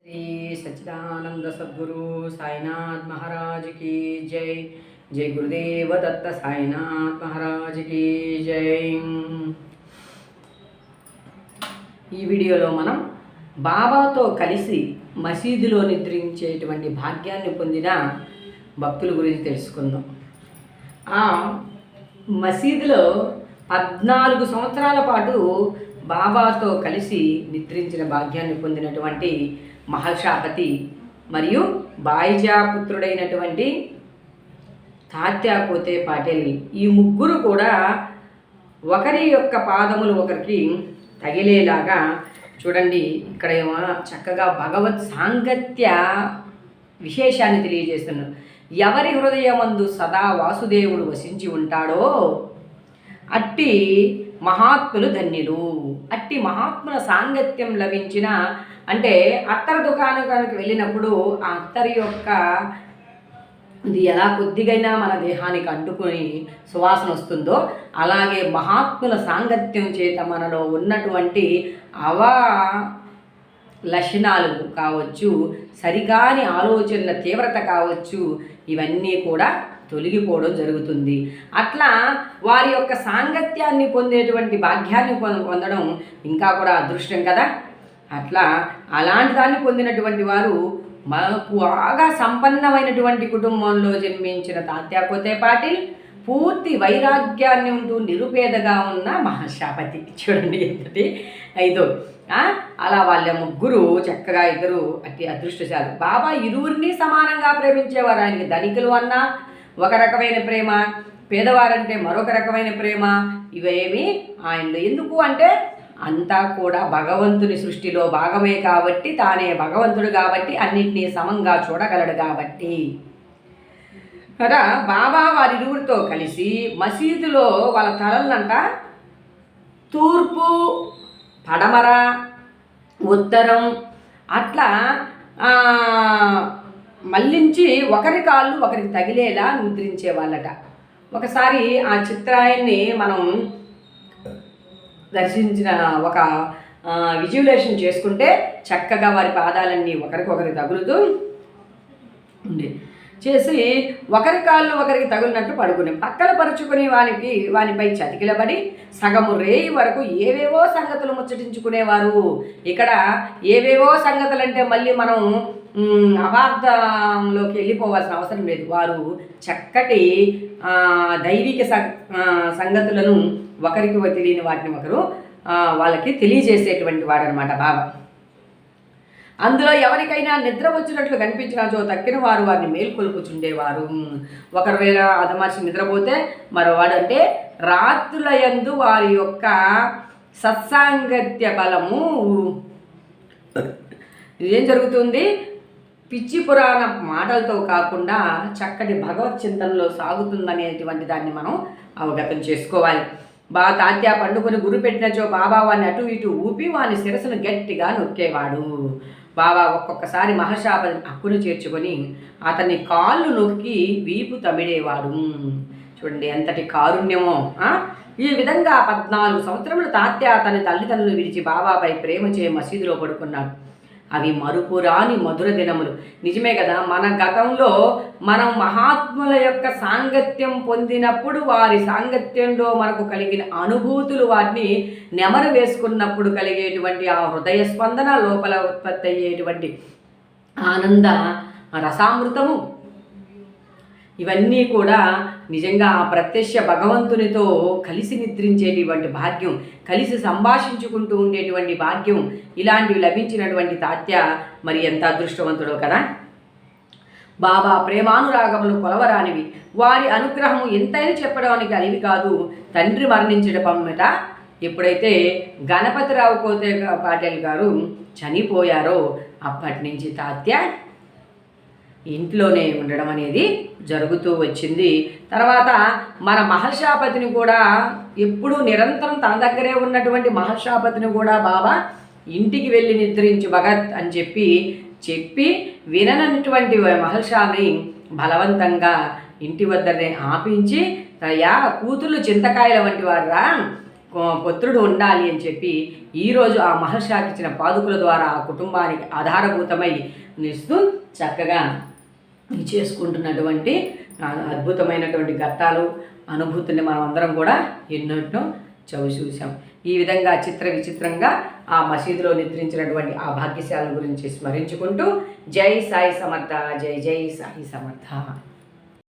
श्री सच्चिदानंद सद्गुरु साईनाथ महाराज की जय। जय गुरुदेव दत्त साईनाथ महाराज की जय। ఈ వీడియోలో మనం బాబాతో కలిసి మసీదులో నిద్రించేటువంటి భాగ్యాన్ని పొందిన భక్తుల గురించి తెలుసుకుందాం. ఆ మసీదులో 14 సంవత్సరాల పాటు బాబాతో కలిసి నిద్రించిన భాగ్యాన్ని పొందినటువంటి మహర్షాపతి మరియు బాయిజా పుత్రుడైనటువంటి తాత్యా కోతే పాటిల్, ఈ ముగ్గురు కూడా ఒకరి యొక్క పాదములు ఒకరికి తగిలేలాగా చూడండి. ఇక్కడ ఏమో చక్కగా భగవత్ సాంగత్య విశేషాన్ని తెలియజేస్తున్నారు. ఎవరి హృదయమందు సదా వాసుదేవుడు వసించి ఉంటాడో అట్టి మహాత్ములు ధన్యులు. అట్టి మహాత్ముల సాంగత్యం లభించిన అంటే అత్తర దుకాణానికి వెళ్ళినప్పుడు ఆ అత్తరి యొక్క ఇది ఎలా కొద్దిగైనా మన దేహానికి అంటుకొని సువాసన వస్తుందో అలాగే మహాత్ముల సాంగత్యం చేత మనలో ఉన్నటువంటి లక్షణాలు కావచ్చు, సరికాని ఆలోచనల తీవ్రత కావచ్చు, ఇవన్నీ కూడా తొలగిపోవడం జరుగుతుంది. అట్లా వారి యొక్క సాంగత్యాన్ని పొందేటువంటి భాగ్యాన్ని పొందడం ఇంకా కూడా అదృష్టం కదా. అట్లా అలాంటి దాన్ని పొందినటువంటి వారు మనకు బాగా సంపన్నమైనటువంటి కుటుంబంలో జన్మించిన తాత్యా కోతే పాటిల్ పూర్తి వైరాగ్యాన్ని ఉంటూ నిరుపేదగా ఉన్న మహర్షాపతి. చూడండి ఎంతటి ఐదో. అలా వాళ్ళ ముగ్గురు చక్కగా ఇద్దరు అతి అదృష్టశాలు. బాబా ఇరువురిని సమానంగా ప్రేమించేవారు. ఆయనకి ధనికులు అన్నా ఒక రకమైన ప్రేమ, పేదవారంటే మరొక రకమైన ప్రేమ, ఇవేమి ఆయనలో. ఎందుకు అంటే అంతా కూడా భగవంతుని సృష్టిలో భాగమే కాబట్టి, తానే భగవంతుడు కాబట్టి అన్నింటినీ సమంగా చూడగలడు కాబట్టి. కదా బాబా వారిరువురితో కలిసి మసీదులో వాళ్ళ తలలంట తూర్పు, పడమర, ఉత్తరం అట్లా మళ్ళించి ఒకరి కాళ్ళు ఒకరికి తగిలేలా నిద్రించే వాళ్ళట. ఒకసారి ఆ చిత్రాయన్ని మనం దర్శించిన ఒక విజువలేషన్ చేసుకుంటే చక్కగా వారి పాదాలన్నీ ఒకరికొకరికి తగులుతూ ఉండే చేసి ఒకరి కాళ్ళు ఒకరికి తగులినట్టు పడుకుని పక్కన పరుచుకుని వానిపై చతికిలబడి సగము రేయి వరకు ఏవేవో సంగతులు ముచ్చటించుకునేవారు. ఇక్కడ ఏవేవో సంగతులు అంటే మళ్ళీ మనం అపార్థంలోకి వెళ్ళిపోవాల్సిన అవసరం లేదు. వారు చక్కటి దైవిక సంగతులను ఒకరికి తెలియని వాటిని ఒకరు వాళ్ళకి తెలియజేసేటువంటి వాడనమాట బాబా. అందులో ఎవరికైనా నిద్ర వచ్చినట్లు కనిపించినచో తక్కిన వారు వారిని మేల్కొల్పుచుండేవారు. ఒకరు వేళ అదమార్చి నిద్రపోతే మరోవాడు అంటే రాత్రుల యందు వారి యొక్క సత్సాంగత్య బలము ఏం జరుగుతుంది, పిచ్చి పురాణ మాటలతో కాకుండా చక్కటి భగవత్ చింతనలో సాగుతుందనేటువంటి దాన్ని మనం అవగతం చేసుకోవాలి. తాత్యా పండుకొని గురి పెట్టినచో బాబా వాడిని అటు ఇటు ఊపి వాని శిరస్సును గట్టిగా నొక్కేవాడు. బాబా ఒక్కొక్కసారి మహర్షాపతిని హక్కును చేర్చుకొని అతన్ని కాళ్ళు నొక్కి వీపు తమిడేవాడు. చూడండి ఎంతటి కారుణ్యమో. ఈ విధంగా 14 సంవత్సరములు తాత్యా తన తల్లిదండ్రులు విడిచి బాబాపై ప్రేమ చే మసీదులో పడుకున్నాడు. అవి మరుపురాని మధుర దినములు. నిజమే కదా, మన గతంలో మనం మహాత్ముల యొక్క సాంగత్యం పొందినప్పుడు వారి సాంగత్యంలో మనకు కలిగిన అనుభూతులు, వాటిని నెమరు వేసుకున్నప్పుడు కలిగేటువంటి ఆ హృదయ స్పందన, లోపల ఉత్పత్తి అయ్యేటువంటి ఆనంద రసామృతము, ఇవన్నీ కూడా నిజంగా ఆ ప్రత్యక్ష భగవంతునితో కలిసి నిద్రించేటువంటి భాగ్యం, కలిసి సంభాషించుకుంటూ ఉండేటువంటి భాగ్యం, ఇలాంటివి లభించినటువంటి తాత్య మరి ఎంత అదృష్టవంతుడో కదా. బాబా ప్రేమానురాగములు కొలవరానివి, వారి అనుగ్రహం ఎంతైనా చెప్పడానికి అనివి కాదు. తండ్రి మరణించడం పమ్మట ఎప్పుడైతే గణపతిరావు కోతే పాటిల్ గారు చనిపోయారో అప్పటి నుంచి తాత్య ఇంట్లోనే ఉండడం అనేది జరుగుతూ వచ్చింది. తర్వాత మన మహర్షాపతిని కూడా ఎప్పుడూ నిరంతరం తన దగ్గరే ఉన్నటువంటి మహర్షాపతిని కూడా బాబా ఇంటికి వెళ్ళి నిద్రించు భగత్ అని చెప్పి విననటువంటి మహర్షాని బలవంతంగా ఇంటి వద్దనే ఆపించి, యా కూతుళ్ళు చింతకాయల వంటి వారా, పుత్రుడు ఉండాలి అని చెప్పి ఈరోజు ఆ మహర్షికి ఇచ్చిన పాదుకుల ద్వారా ఆ కుటుంబానికి ఆధారభూతమై నిస్తూ చక్కగా చేసుకుంటున్నటువంటి అద్భుతమైనటువంటి ఘట్టాలు అనుభూతిని మనం అందరం కూడా ఎన్నో చూసాం. ఈ విధంగా చిత్ర విచిత్రంగా ఆ మసీదులో నిద్రించినటువంటి ఆ భాగ్యశాల గురించి స్మరించుకుంటూ జై సాయి సమర్థ, జై జై సాయి సమర్థ.